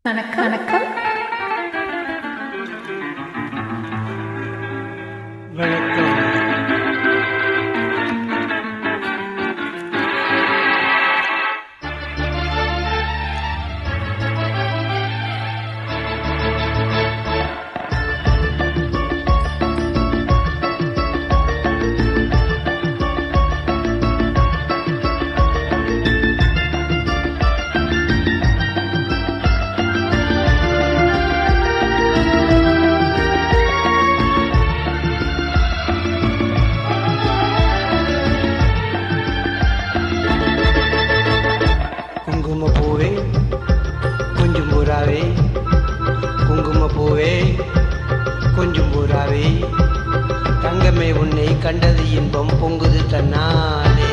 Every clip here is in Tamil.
வணக்கம் வணக்கம் வணக்கம். குங்குமப்பூவே கொஞ்சம் பூராவே, குங்குமப்பூவே கொஞ்சம் பூராவே, தங்கமே உன்னை கண்டது இன்பம் பொங்குது தன்னாலே.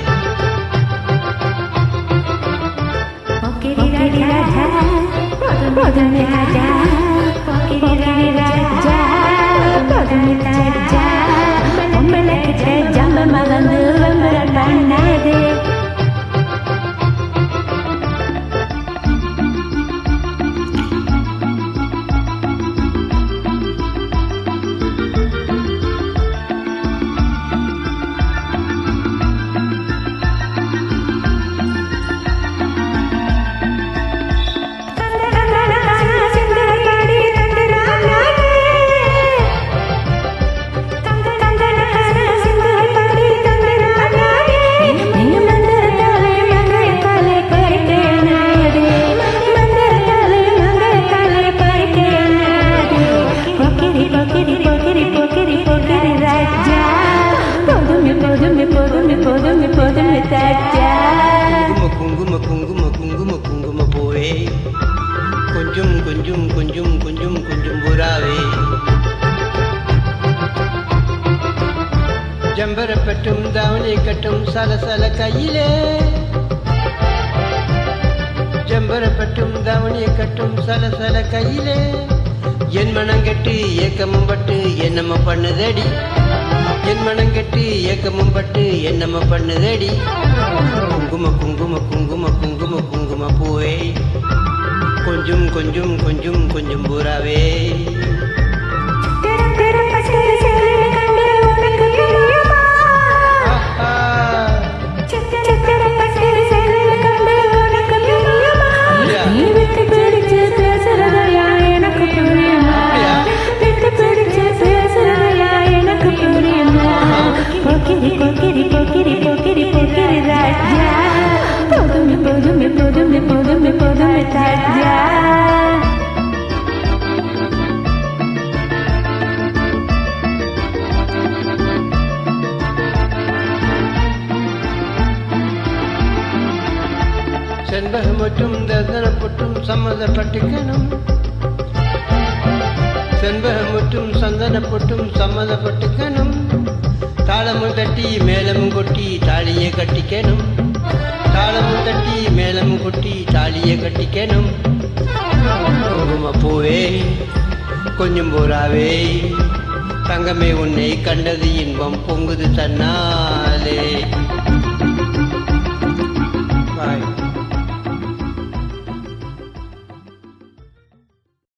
குங்கும குங்கும குங்கும குங்கும பூவே கொஞ்சம் கொஞ்சம் கொஞ்சம் கொஞ்சம் கொஞ்சம் பூராவே, ஜம்பரப்பட்டும் தாவணி கட்டும் சலசல கையிலே, ஜம்பரப்பட்டும் தாவணி கட்டும் சலசல கையிலே, என் மனங்கெட்டு ஏக்கமும் பட்டு என்னம பண்ணுதடி, என் மனங்கெட்டு ஏக்கமும் பட்டு என்னம பண்ணுதடி. குங்கும குங்கும குங்கும குங்கும குங்கும பூவே கொஞ்சம் கொஞ்சம் கொஞ்சம் கொஞ்சம் பூராவே. செண்பகம் மற்றும் தந்தனப்பட்டும் சம்மதப்பட்டுக்கணும், செண்பகம் மற்றும் சந்தனப்பட்டும் சம்மதப்பட்டுக்கணும், தாளமும் தட்டி மேளமும் கொட்டி தாலியை கட்டிக்கணும், தாளமும் தட்டி மேளமும் கொட்டி தாலியை கட்டிக்கணும். குங்குமப்பூவே கொஞ்சம் பூராவே, தங்கமே உன்னை கண்டது இன்பம் பொங்குது தன்னாலே. பாய்.